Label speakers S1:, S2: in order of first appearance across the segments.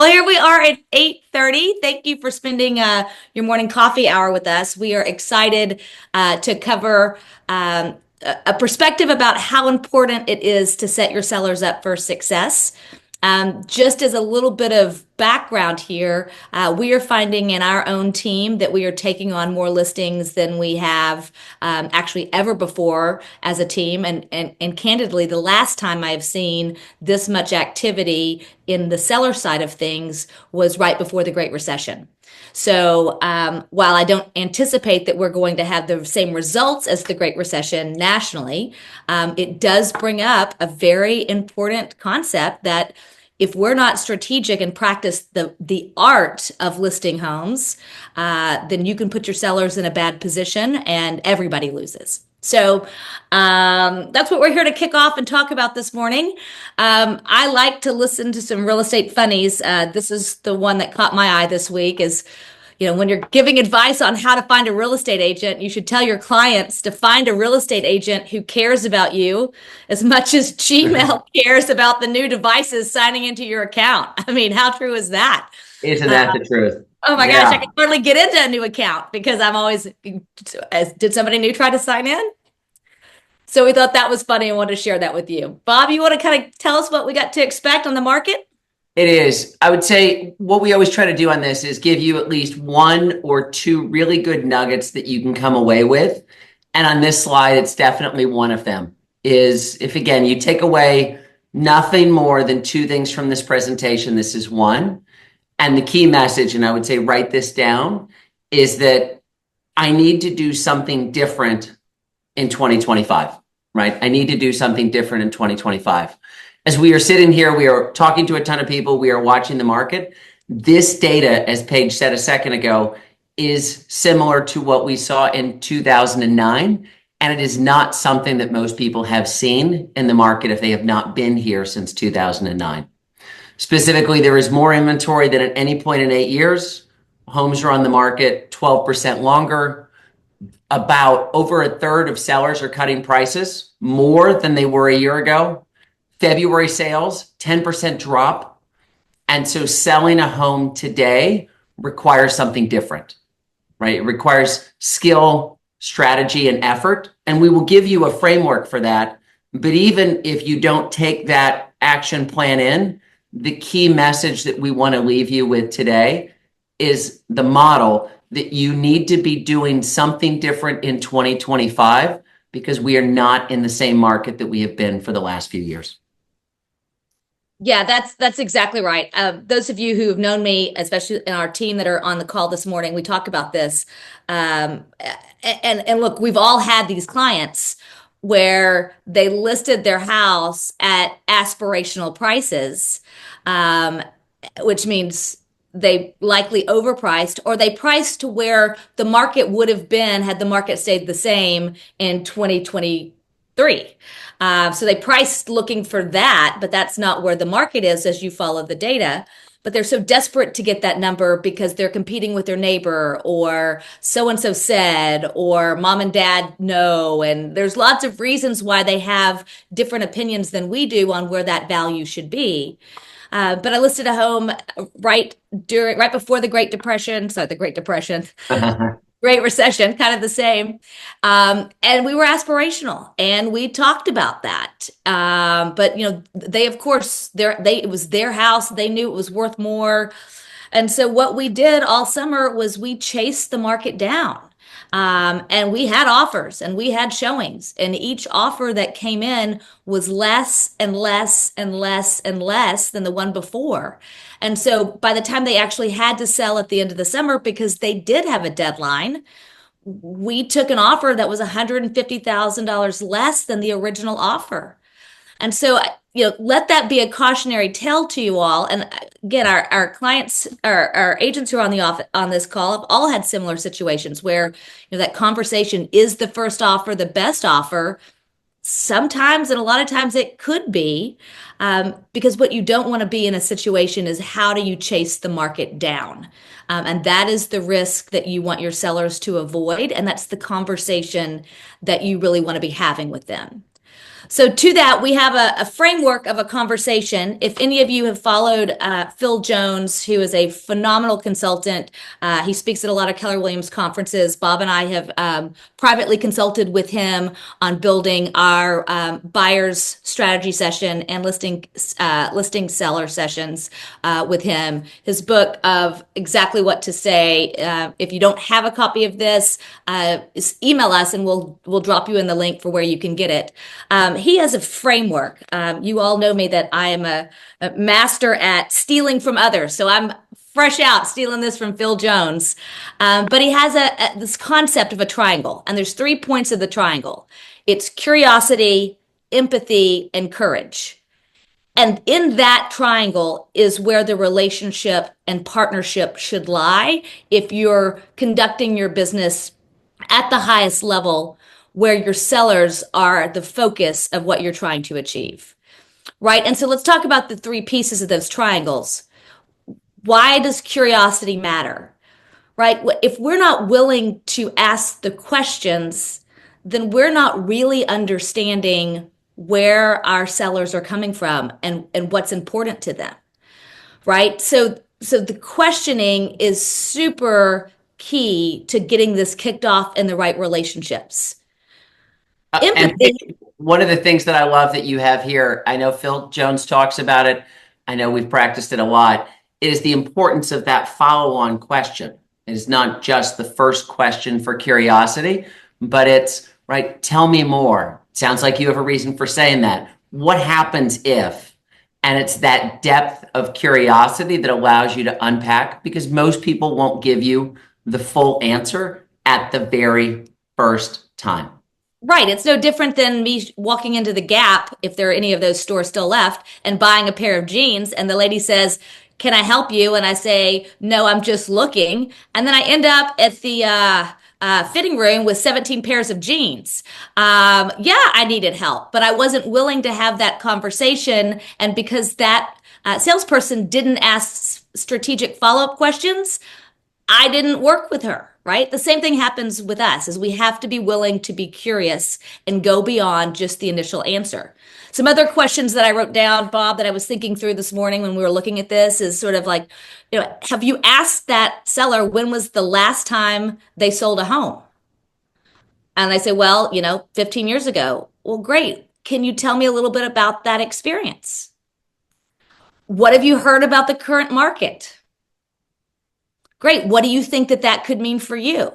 S1: Well, here we are at 8:30. Thank you for spending your morning coffee hour with us. We are excited to cover a perspective about how important it is to set your sellers up for success. Just as a little bit of background here, we are finding in our own team that we are taking on more listings than we have actually ever before as a team. And candidly, the last time I've seen this much activity in the seller side of things was right before the Great Recession. So while I don't anticipate that we're going to have the same results as the Great Recession nationally, it does bring up a very important concept that if we're not strategic and practice the art of listing homes, then you can put your sellers in a bad position and everybody loses. So that's what we're here to kick off and talk about this morning. I like to listen to some real estate funnies. This is the one that caught my eye this week is, when you're giving advice on how to find a real estate agent, you should tell your clients to find a real estate agent who cares about you as much as Gmail cares about the new devices signing into your account. I mean, how true is that?
S2: Isn't that the truth?
S1: Oh my gosh, I
S2: Yeah,
S1: can hardly get into a new account because I'm always, did somebody new try to sign in? So we thought that was funny and wanted to share that with you. Bob, you want to kind of tell us what we got to expect on the market?
S2: it is. I would say what we always try to do on this is give you at least one or two really good nuggets that you can come away with. And on this slide, it's definitely one of them. Is if again, you take away nothing more than two things from this presentation, this is one. And the key message, and I would say write this down, is that I need to do something different in 2025, right? I need to do something different in 2025. As we are sitting here, we are talking to a ton of people, we are watching the market. This data, as Paige said a second ago, is similar to what we saw in 2009. And it is not something that most people have seen in the market if they have not been here since 2009. Specifically, there is more inventory than at any point in 8 years. Homes are on the market 12% longer. About over a third of sellers are cutting prices more than they were a year ago. February sales, 10% drop. And so selling a home today requires something different, right? It requires skill, strategy, and effort. And we will give you a framework for that. But even if you don't take that action plan in, the key message that we want to leave you with today is the model that you need to be doing something different in 2025 because we are not in the same market that we have been for the last few years.
S1: Yeah, that's exactly right. Those of you who have known me, especially in our team that are on the call this morning, we talk about this. And look, we've all had these clients where they listed their house at aspirational prices, which means they likely overpriced or they priced to where the market would have been had the market stayed the same in 2023. So they priced looking for that, but that's not where the market is as you follow the data. But they're so desperate to get that number because they're competing with their neighbor or so-and-so said or mom and dad know. And there's lots of reasons why they have different opinions than we do on where that value should be. But I listed a home right before the Great Depression. Sorry, the Great Depression. Great Recession, kind of the same. And we were aspirational and we talked about that. But they, of course, it was their house. They knew it was worth more. And so what we did all summer was we chased the market down. And we had offers and we had showings, and each offer that came in was less and less and less and less than the one before. And so by the time they actually had to sell at the end of the summer, because they did have a deadline, we took an offer that was $150,000 less than the original offer. And so, let that be a cautionary tale to you all. And again, our clients, our agents who are on this call have all had similar situations where, that conversation is the first offer, the best offer. Sometimes, and a lot of times it could be, because what you don't want to be in a situation is how do you chase the market down? And that is the risk that you want your sellers to avoid. And that's the conversation that you really want to be having with them. So, to that, we have a framework of a conversation. If any of you have followed Phil Jones, who is a phenomenal consultant, he speaks at a lot of Keller Williams conferences. Bob and I have privately consulted with him on building our buyers strategy session and listing seller sessions with him. His book of exactly what to say. If you don't have a copy of this, email us and we'll drop you in the link for where you can get it. He has a framework. You all know me that I am a master at stealing from others. So I'm fresh out stealing this from Phil Jones. But he has this concept of a triangle, and there's 3 points of the triangle. It's curiosity, empathy, and courage. And in that triangle is where the relationship and partnership should lie if you're conducting your business at the highest level where your sellers are the focus of what you're trying to achieve. Right? And so let's talk about the 3 pieces of those triangles. Why does curiosity matter? Right? If we're not willing to ask the questions, then we're not really understanding where our sellers are coming from and what's important to them. Right? So the questioning is super key to getting this kicked off in the right relationships.
S2: And
S1: Empathy.
S2: one of the things that I love that you have here, I know Phil Jones talks about it. I know we've practiced it a lot, is the importance of that follow-on question. It is not just the first question for curiosity, but it's, right, tell me more. Sounds like you have a reason for saying that. What happens if? And it's that depth of curiosity that allows you to unpack, because most people won't give you the full answer at the very first time.
S1: Right. It's no different than me walking into the Gap, if there are any of those stores still left, and buying a pair of jeans. And the lady says, "Can I help you?" And I say, "No, I'm just looking." And then I end up at the fitting room with 17 pairs of jeans. Yeah, I needed help, but I wasn't willing to have that conversation. And because that salesperson didn't ask strategic follow-up questions, I didn't work with her, right? The same thing happens with us, is we have to be willing to be curious and go beyond just the initial answer. Some other questions that I wrote down, Bob, that I was thinking through this morning when we were looking at this is sort of like, have you asked that seller when was the last time they sold a home? And they say, well, 15 years ago. Well, great. Can you tell me a little bit about that experience? What have you heard about the current market? Great. What do you think that could mean for you?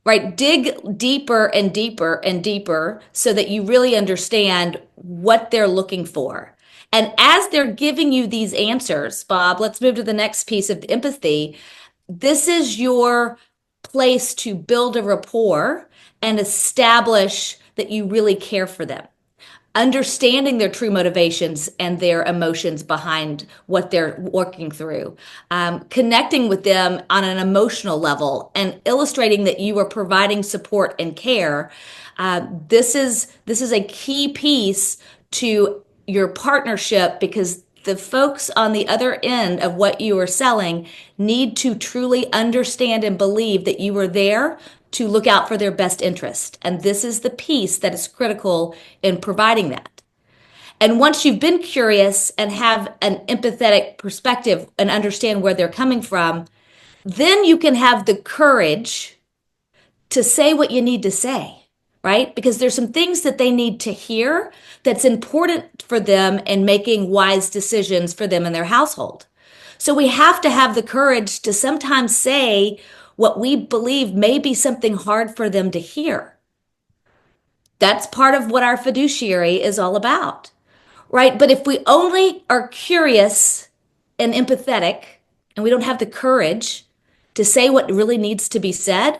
S1: Right? Dig deeper and deeper and deeper so that you really understand what they're looking for. And as they're giving you these answers, Bob, let's move to the next piece of empathy. This is your place to build a rapport and establish that you really care for them, understanding their true motivations and their emotions behind what they're working through, connecting with them on an emotional level, and illustrating that you are providing support and care. This is a key piece to your partnership, because the folks on the other end of what you are selling need to truly understand and believe that you are there to look out for their best interest. And this is the piece that is critical in providing that. And once you've been curious and have an empathetic perspective and understand where they're coming from, then you can have the courage to say what you need to say, right? Because there's some things that they need to hear that's important for them in making wise decisions for them and their household. So we have to have the courage to sometimes say what we believe may be something hard for them to hear. That's part of what our fiduciary is all about, right? But if we only are curious and empathetic and we don't have the courage to say what really needs to be said,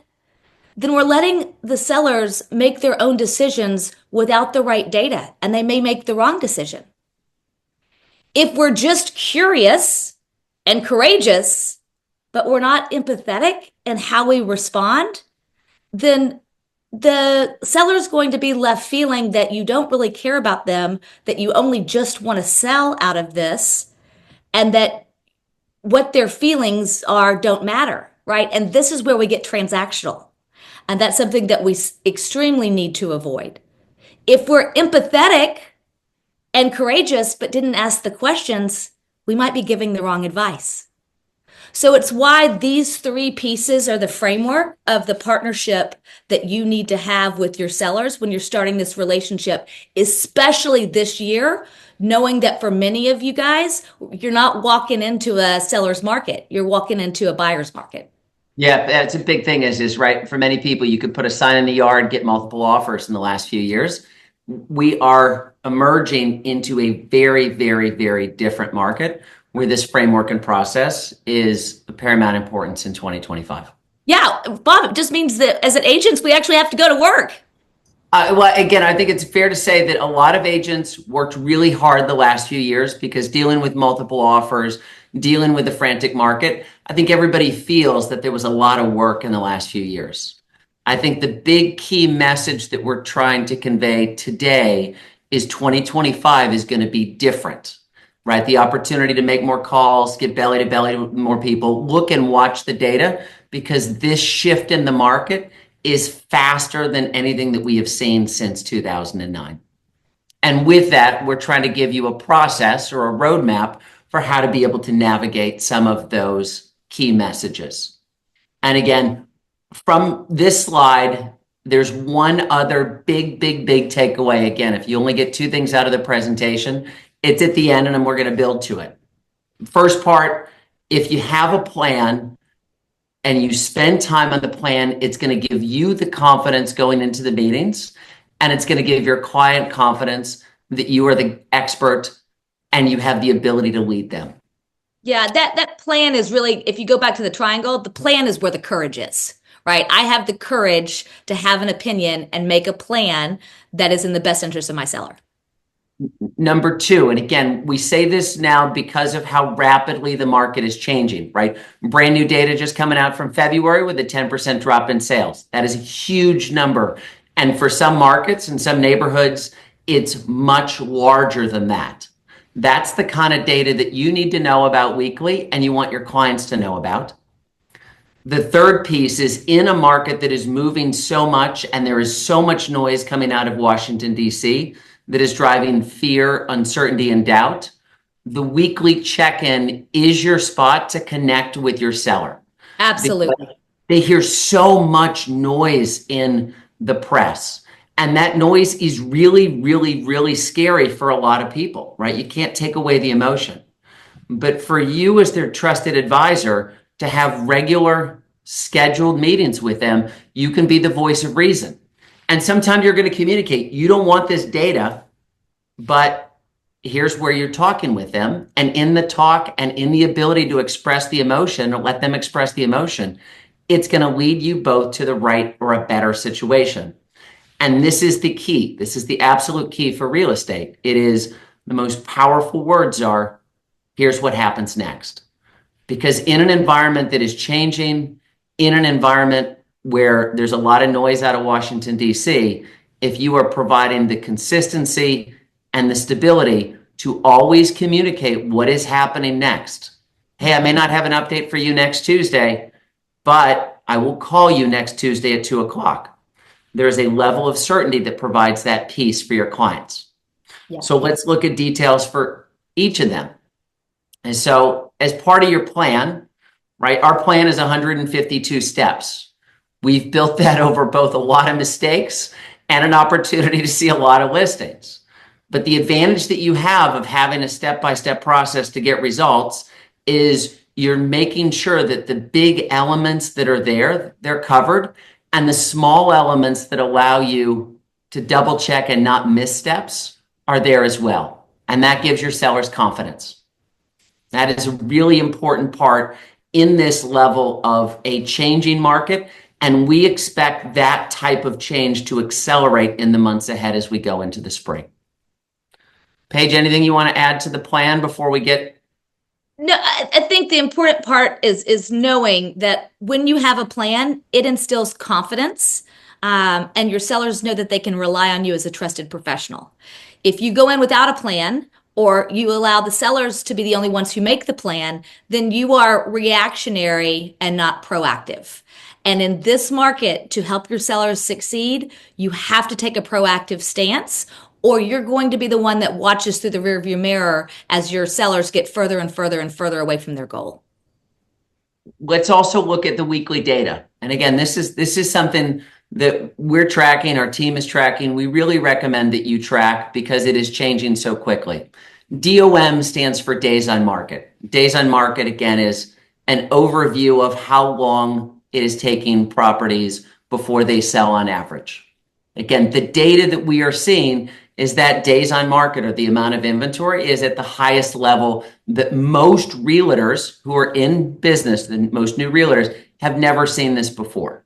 S1: then we're letting the sellers make their own decisions without the right data, and they may make the wrong decision. If we're just curious and courageous, but we're not empathetic in how we respond, then the seller's going to be left feeling that you don't really care about them, that you only just want to sell out of this, and that what their feelings are don't matter, right? And this is where we get transactional. And that's something that we extremely need to avoid. If we're empathetic and courageous but didn't ask the questions, we might be giving the wrong advice. So it's why these three pieces are the framework of the partnership that you need to have with your sellers when you're starting this relationship, especially this year, knowing that for many of you guys, you're not walking into a seller's market, you're walking into a buyer's market.
S2: Yeah, that's a big thing is right. For many people, you could put a sign in the yard, get multiple offers in the last few years. We are emerging into a very, very, very different market where this framework and process is of paramount importance in 2025.
S1: Yeah, Bob, it just means that as an agents, we actually have to go to work.
S2: Well, again, I think it's fair to say that a lot of agents worked really hard the last few years because dealing with multiple offers, dealing with the frantic market, I think everybody feels that there was a lot of work in the last few years. I think the big key message that we're trying to convey today is 2025 is going to be different, right? The opportunity to make more calls, get belly to belly with more people, look and watch the data because this shift in the market is faster than anything that we have seen since 2009. And with that, we're trying to give you a process or a roadmap for how to be able to navigate some of those key messages. And again, from this slide, there's one other big, big, big takeaway. Again, if you only get two things out of the presentation, it's at the end and then we're going to build to it. First part, if you have a plan and you spend time on the plan, it's going to give you the confidence going into the meetings, and it's going to give your client confidence that you are the expert and you have the ability to lead them.
S1: Yeah, that plan is really, if you go back to the triangle, the plan is where the courage is, right? I have the courage to have an opinion and make a plan that is in the best interest of my seller.
S2: Number two, and again, we say this now because of how rapidly the market is changing, right? Brand new data just coming out from February with a 10% drop in sales. That is a huge number. And for some markets and some neighborhoods, it's much larger than that. That's the kind of data that you need to know about weekly and you want your clients to know about. The third piece is in a market that is moving so much and there is so much noise coming out of Washington, D.C., that is driving fear, uncertainty, and doubt. The weekly check-in is your spot to connect with your seller. Because
S1: Absolutely.
S2: they hear so much noise in the press. And that noise is really, really, really scary for a lot of people, right? You can't take away the emotion. But for you as their trusted advisor to have regular scheduled meetings with them, you can be the voice of reason. And sometimes you're going to communicate, you don't want this data, but here's where you're talking with them. And in the talk and in the ability to express the emotion or let them express the emotion, it's going to lead you both to the right or a better situation. And this is the key. This is the absolute key for real estate. It is the most powerful words are, here's what happens next. Because in an environment that is changing, in an environment where there's a lot of noise out of Washington, D.C., if you are providing the consistency and the stability to always communicate what is happening next. Hey, I may not have an update for you next Tuesday, but I will call you next Tuesday at 2:00. There is a level of certainty that provides that peace for your clients.
S1: Yeah.
S2: So let's look at details for each of them. And so as part of your plan, right, our plan is 152 steps. We've built that over both a lot of mistakes and an opportunity to see a lot of listings. But the advantage that you have of having a step-by-step process to get results is you're making sure that the big elements that are there, they're covered, and the small elements that allow you to double check and not miss steps are there as well. And that gives your sellers confidence. That is a really important part in this level of a changing market. And we expect that type of change to accelerate in the months ahead as we go into the spring. Paige, anything you want to add to the plan before we get?
S1: No, I think the important part is knowing that when you have a plan, it instills confidence, and your sellers know that they can rely on you as a trusted professional. If you go in without a plan or you allow the sellers to be the only ones who make the plan, then you are reactionary and not proactive. And in this market, to help your sellers succeed, you have to take a proactive stance, or you're going to be the one that watches through the rearview mirror as your sellers get further and further and further away from their goal.
S2: Let's also look at the weekly data. And again, this is something that we're tracking, our team is tracking. We really recommend that you track because it is changing so quickly. DOM stands for days on market. Days on market, again, is an overview of how long it is taking properties before they sell on average. Again, the data that we are seeing is that days on market, or the amount of inventory, is at the highest level that most realtors who are in business, the most new realtors, have never seen this before.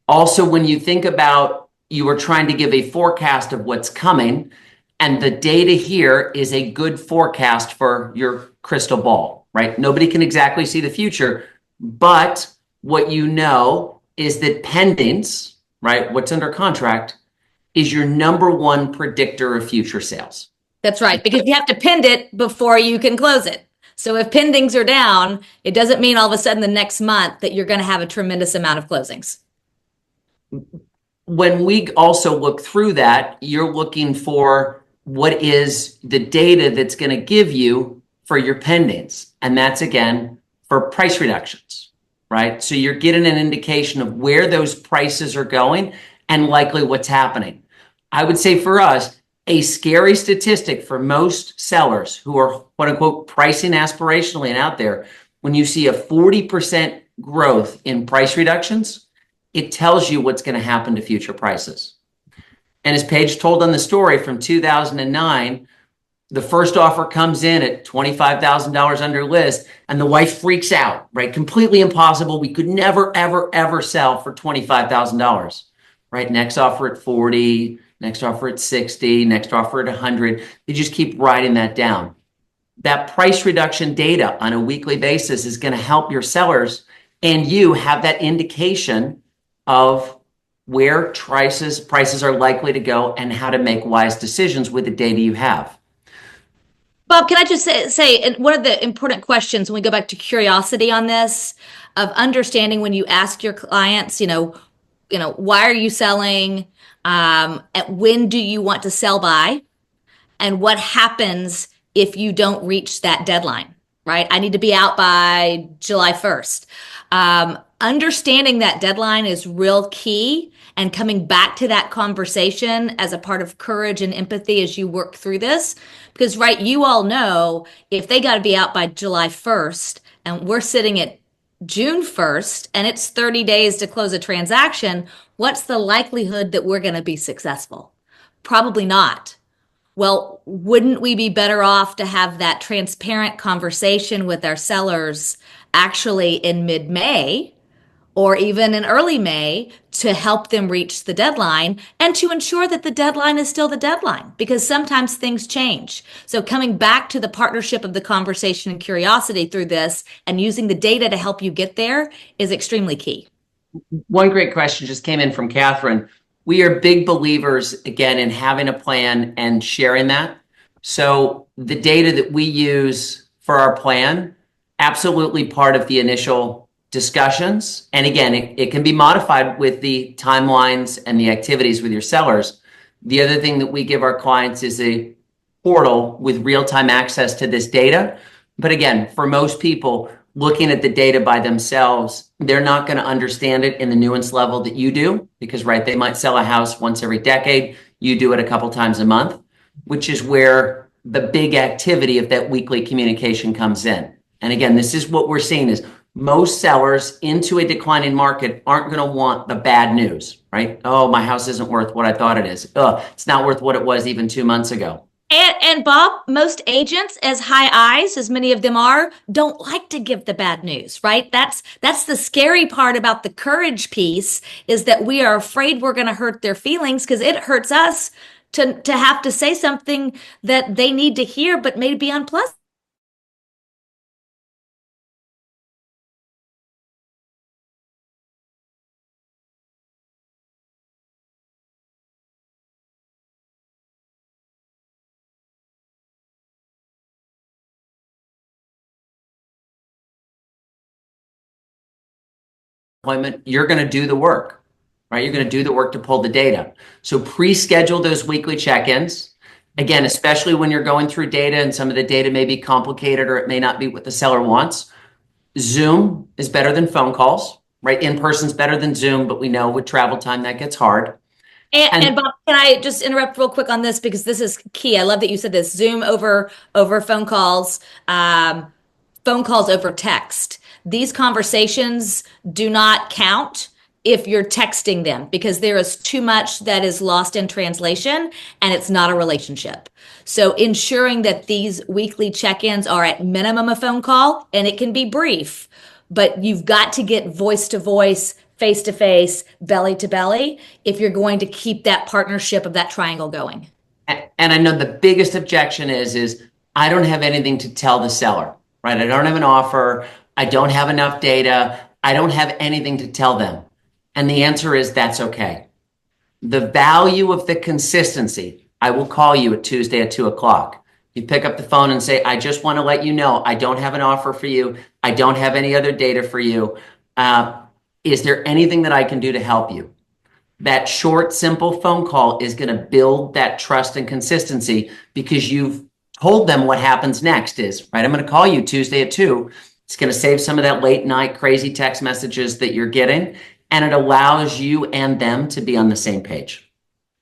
S2: Also, when you think about, you are trying to give a forecast of what's coming, and the data here is a good forecast for your crystal ball, right? Nobody can exactly see the future, but what you know is that pendings, right, what's under contract, is your number one predictor of future sales.
S1: That's right, because you have to pend it before you can close it. So if pendings are down, it doesn't mean all of a sudden the next month that you're going to have a tremendous amount of closings.
S2: When we also look through that, you're looking for what is the data that's going to give you for your pendings. And that's, again, for price reductions, right? So you're getting an indication of where those prices are going and likely what's happening. I would say for us, a scary statistic for most sellers who are, quote unquote, pricing aspirationally and out there, when you see a 40% growth in price reductions, it tells you what's going to happen to future prices. And as Paige told on the story from 2009, the first offer comes in at $25,000 under list, and the wife freaks out, right? Completely impossible. We could never, ever, ever sell for $25,000, right? Next offer at 40, next offer at 60, next offer at 100. They just keep writing that down. That price reduction data on a weekly basis is going to help your sellers and you have that indication of where prices are likely to go and how to make wise decisions with the data you have.
S1: Bob, can I just say, and one of the important questions when we go back to curiosity on this, of understanding when you ask your clients, why are you selling? When do you want to sell by? And what happens if you don't reach that deadline, right? I need to be out by July 1st. Understanding that deadline is real key, and coming back to that conversation as a part of courage and empathy as you work through this. Because, right, you all know if they got to be out by July 1st and we're sitting at June 1st and it's 30 days to close a transaction, what's the likelihood that we're going to be successful? Probably not. Well, wouldn't we be better off to have that transparent conversation with our sellers actually in mid-May or even in early May to help them reach the deadline and to ensure that the deadline is still the deadline? Because sometimes things change. So coming back to the partnership of the conversation and curiosity through this and using the data to help you get there is extremely key.
S2: One great question just came in from Catherine. We are big believers, again, in having a plan and sharing that. So the data that we use for our plan, absolutely part of the initial discussions. And again, it can be modified with the timelines and the activities with your sellers. The other thing that we give our clients is a portal with real-time access to this data. But again, for most people, looking at the data by themselves, they're not going to understand it in the nuance level that you do because, right, they might sell a house once every decade. You do it a couple times a month, which is where the big activity of that weekly communication comes in. And again, this is what we're seeing is most sellers into a declining market aren't going to want the bad news, right? Oh, my house isn't worth what I thought it is. Oh, it's not worth what it was even 2 months ago.
S1: And Bob, most agents, as high eyes as many of them are, don't like to give the bad news, right? That's the scary part about the courage piece, is that we are afraid we're going to hurt their feelings because it hurts us to have to say something that they need to hear, but may be unpleasant.
S2: appointment, you're going to do the work, right? You're going to do the work to pull the data. So pre-schedule those weekly check-ins. Again, especially when you're going through data and some of the data may be complicated or it may not be what the seller wants. Zoom is better than phone calls, right? In person's better than Zoom, but we know with travel time that gets hard.
S1: And Bob, can I just interrupt real quick on this because this is key. I love that you said this. Zoom over phone calls over text. These conversations do not count if you're texting them because there is too much that is lost in translation and it's not a relationship. So ensuring that these weekly check-ins are at minimum a phone call, and it can be brief, but you've got to get voice to voice, face to face, belly to belly if you're going to keep that partnership of that triangle going.
S2: And I know the biggest objection is I don't have anything to tell the seller, right? I don't have an offer. I don't have enough data. I don't have anything to tell them. And the answer is that's okay. The value of the consistency. I will call you at Tuesday at 2:00. You pick up the phone and say, I just want to let you know, I don't have an offer for you. I don't have any other data for you. Is there anything that I can do to help you? That short, simple phone call is going to build that trust and consistency because you've told them what happens next is, right? I'm going to call you Tuesday at 2:00. It's going to save some of that late night crazy text messages that you're getting, and it allows you and them to be on the same page.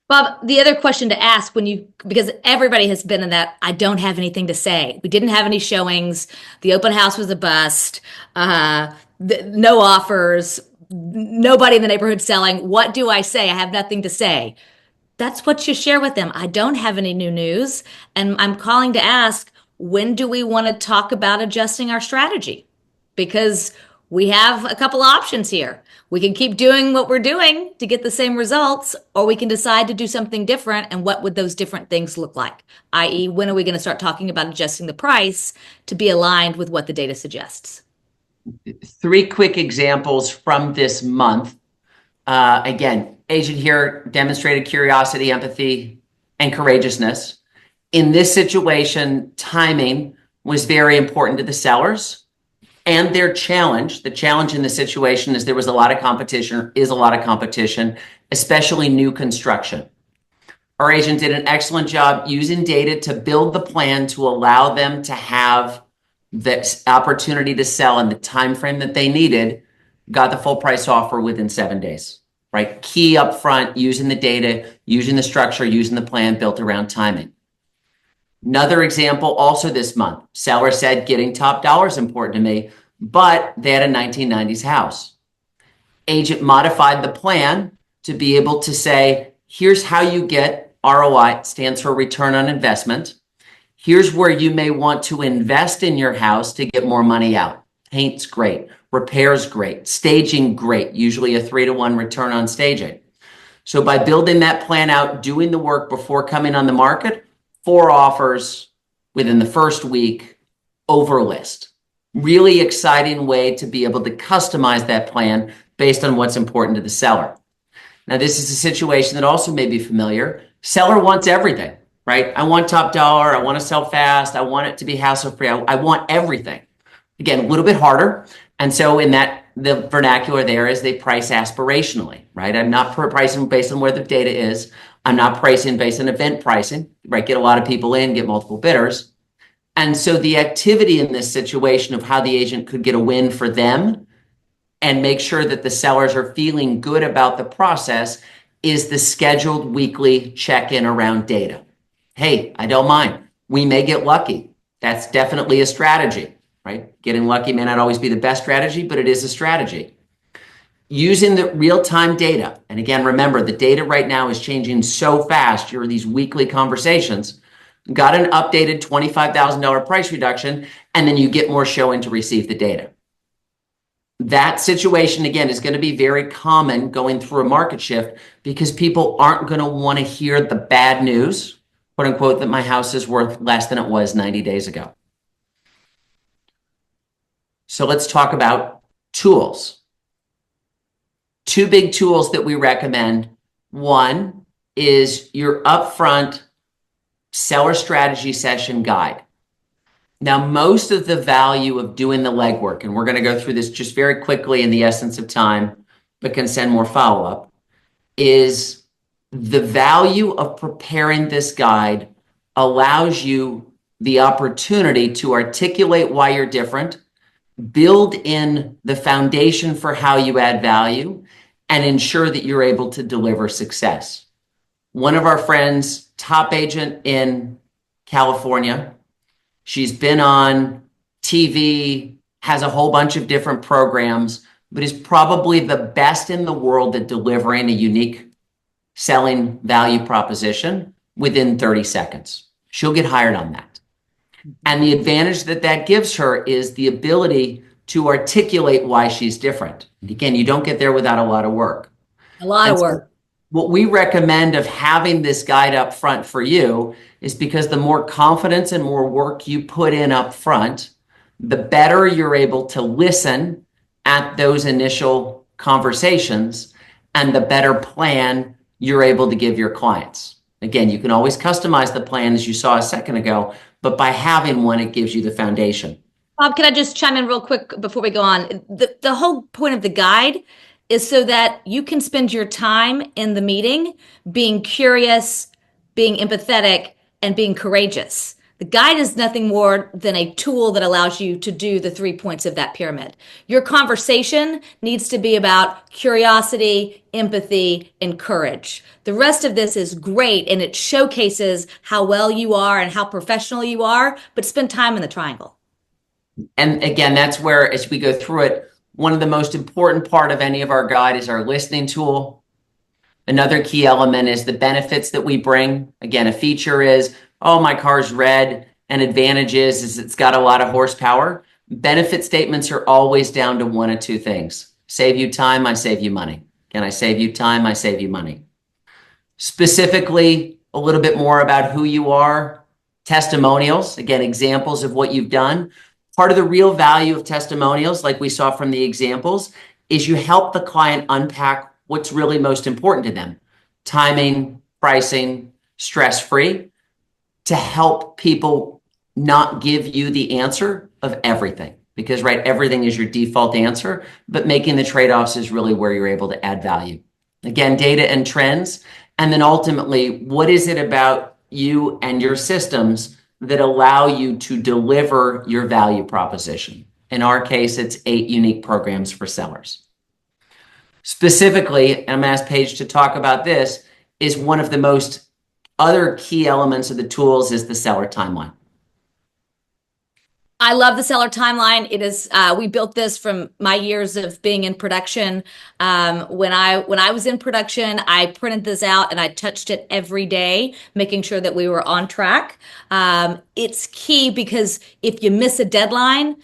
S1: Bob, the other question to ask because everybody has been in that, I don't have anything to say. We didn't have any showings. The open house was a bust. No offers. Nobody in the neighborhood selling. What do I say? I have nothing to say. That's what you share with them. I don't have any new news. And I'm calling to ask, when do we want to talk about adjusting our strategy? Because we have a couple options here. We can keep doing what we're doing to get the same results, or we can decide to do something different. And what would those different things look like? I.e., when are we going to start talking about adjusting the price to be aligned with what the data suggests?
S2: 3 quick examples from this month. Again, agent here demonstrated curiosity, empathy, and courageousness. In this situation, timing was very important to the sellers and their challenge. The challenge in the situation is there was a lot of competition, is a lot of competition, especially new construction. Our agent did an excellent job using data to build the plan to allow them to have the opportunity to sell in the time frame that they needed, got the full price offer within 7 days, right? Key up front, using the data, using the structure, using the plan built around timing. Another example also this month, seller said getting top dollar is important to me, but they had a 1990s house. Agent modified the plan to be able to say, here's how you get ROI, stands for return on investment. Here's where you may want to invest in your house to get more money out. Paint's great, repairs great, staging great, usually a 3-to-1 return on staging. So by building that plan out, doing the work before coming on the market, 4 offers within the first week over list. Really exciting way to be able to customize that plan based on what's important to the seller. Now, this is a situation that also may be familiar. Seller wants everything, right? I want top dollar. I want to sell fast. I want it to be hassle-free. I want everything. Again, a little bit harder. And so in that, the vernacular there is they price aspirationally, right? I'm not pricing based on where the data is. I'm not pricing based on event pricing, right? Get a lot of people in, get multiple bidders. And so the activity in this situation of how the agent could get a win for them and make sure that the sellers are feeling good about the process is the scheduled weekly check-in around data. Hey, I don't mind. We may get lucky. That's definitely a strategy, right? Getting lucky may not always be the best strategy, but it is a strategy. Using the real-time data. And again, remember, the data right now is changing so fast during these weekly conversations. Got an updated $25,000 price reduction, and then you get more showing to receive the data. That situation, again, is going to be very common going through a market shift because people aren't going to want to hear the bad news, quote unquote, that my house is worth less than it was 90 days ago. So let's talk about tools. 2 big tools that we recommend. One is your upfront seller strategy session guide. Now, most of the value of doing the legwork, and we're going to go through this just very quickly in the essence of time, but can send more follow-up, is the value of preparing this guide allows you the opportunity to articulate why you're different, build in the foundation for how you add value, and ensure that you're able to deliver success. One of our friends, top agent in California, she's been on TV, has a whole bunch of different programs, but is probably the best in the world at delivering a unique selling value proposition within 30 seconds. She'll get hired on that. And the advantage that that gives her is the ability to articulate why she's different. And again, you don't get there without a lot of work.
S1: A lot
S2: And
S1: of
S2: so
S1: work.
S2: what we recommend of having this guide up front for you is because the more confidence and more work you put in up front, the better you're able to listen at those initial conversations and the better plan you're able to give your clients. Again, you can always customize the plan as you saw a second ago, but by having one, it gives you the foundation.
S1: Bob, can I just chime in real quick before we go on? The whole point of the guide is so that you can spend your time in the meeting being curious, being empathetic, and being courageous. The guide is nothing more than a tool that allows you to do the 3 points of that pyramid. Your conversation needs to be about curiosity, empathy, and courage. The rest of this is great and it showcases how well you are and how professional you are, but spend time in the triangle.
S2: And again, that's where, as we go through it, one of the most important part of any of our guide is our listening tool. Another key element is the benefits that we bring. Again, a feature is, oh, my car's red. An advantage is it's got a lot of horsepower. Benefit statements are always down to one of two things. Save you time, I save you money. Can I save you time? I save you money. Specifically, a little bit more about who you are, testimonials, again, examples of what you've done. Part of the real value of testimonials, like we saw from the examples, is you help the client unpack what's really most important to them. Timing, pricing, stress-free, to help people not give you the answer of everything. Because, right, everything is your default answer, but making the trade-offs is really where you're able to add value. Again, data and trends. And then ultimately, what is it about you and your systems that allow you to deliver your value proposition? In our case, it's 8 unique programs for sellers. Specifically, and I'm going to ask Paige to talk about this, is one of the most other key elements of the tools is the seller timeline.
S1: I love the seller timeline. It is we built this from my years of being in production. When I was in production, I printed this out and I touched it every day, making sure that we were on track. It's key because if you miss a deadline,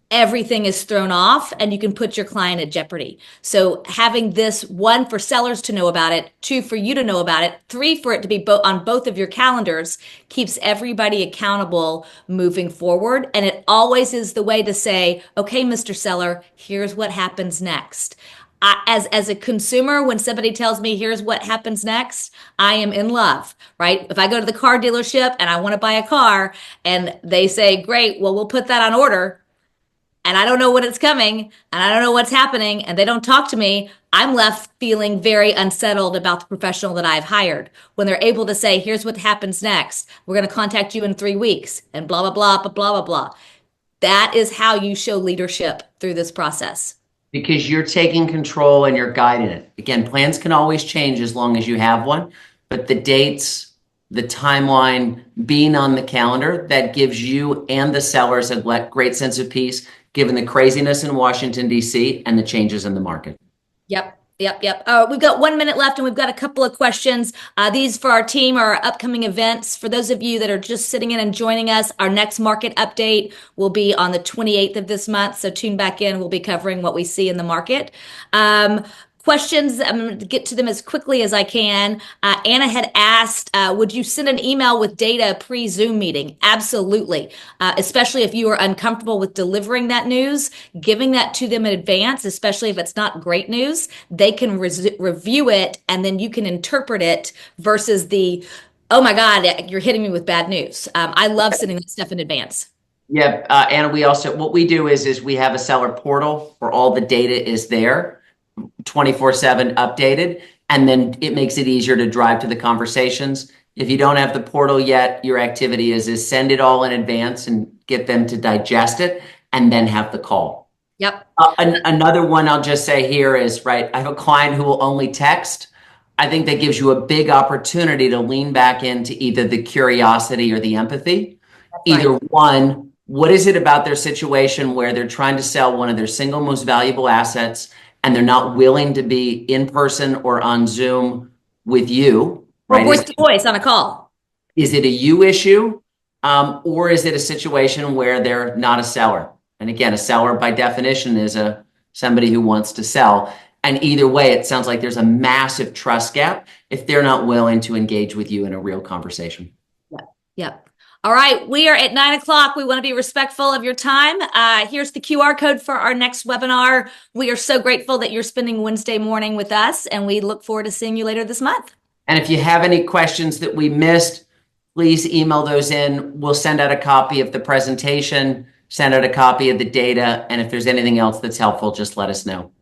S1: everything is thrown off and you can put your client at jeopardy. So having this, one, for sellers to know about it, 2, for you to know about it, 3, for it to be on both of your calendars, keeps everybody accountable moving forward. And it always is the way to say, okay, Mr. Seller, here's what happens next. As a consumer, when somebody tells me here's what happens next, I am in love, right? If I go to the car dealership and I want to buy a car and they say, great, well, we'll put that on order, and I don't know when it's coming, and I don't know what's happening, and they don't talk to me, I'm left feeling very unsettled about the professional that I've hired. When they're able to say, here's what happens next, we're going to contact you in 3 weeks, and blah, blah, blah, blah, blah, blah, blah. That is how you show leadership through this process.
S2: Because you're taking control and you're guiding it. Again, plans can always change as long as you have one, but the dates, the timeline being on the calendar, that gives you and the sellers a great sense of peace, given the craziness in Washington, D.C. and the changes in the market.
S1: Yep. We've got 1 minute left and we've got a couple of questions. These for our team are our upcoming events. For those of you that are just sitting in and joining us, our next market update will be on the 28th of this month. So tune back in. We'll be covering what we see in the market. Questions, I'm going to get to them as quickly as I can. Anna had asked, would you send an email with data pre-Zoom meeting? Absolutely. Especially if you are uncomfortable with delivering that news, giving that to them in advance, especially if it's not great news, they can review it and then you can interpret it versus the, oh my God, you're hitting me with bad news. I love sending that stuff in advance.
S2: Yeah, and what we do is we have a seller portal where all the data is there, 24/7 updated, and then it makes it easier to drive to the conversations. If you don't have the portal yet, your activity is send it all in advance and get them to digest it and then have the call.
S1: Yep.
S2: Another one I'll just say here is, right, I have a client who will only text. I think that gives you a big opportunity to lean back into either the curiosity or the empathy.
S1: That's
S2: Either
S1: right.
S2: one, what is it about their situation where they're trying to sell one of their single most valuable assets and they're not willing to be in person or on Zoom with you,
S1: Or
S2: right?
S1: voice to voice on a call.
S2: Is it a you issue, or is it a situation where they're not a seller? And again, a seller by definition is somebody who wants to sell. And either way, it sounds like there's a massive trust gap if they're not willing to engage with you in a real conversation.
S1: Yep. Yep. All right. We are at 9 o'clock. We want to be respectful of your time. Here's the QR code for our next webinar. We are so grateful that you're spending Wednesday morning with us, and we look forward to seeing you later this month.
S2: And if you have any questions that we missed, please email those in. We'll send out a copy of the presentation, send out a copy of the data. And if there's anything else that's helpful, just let us know.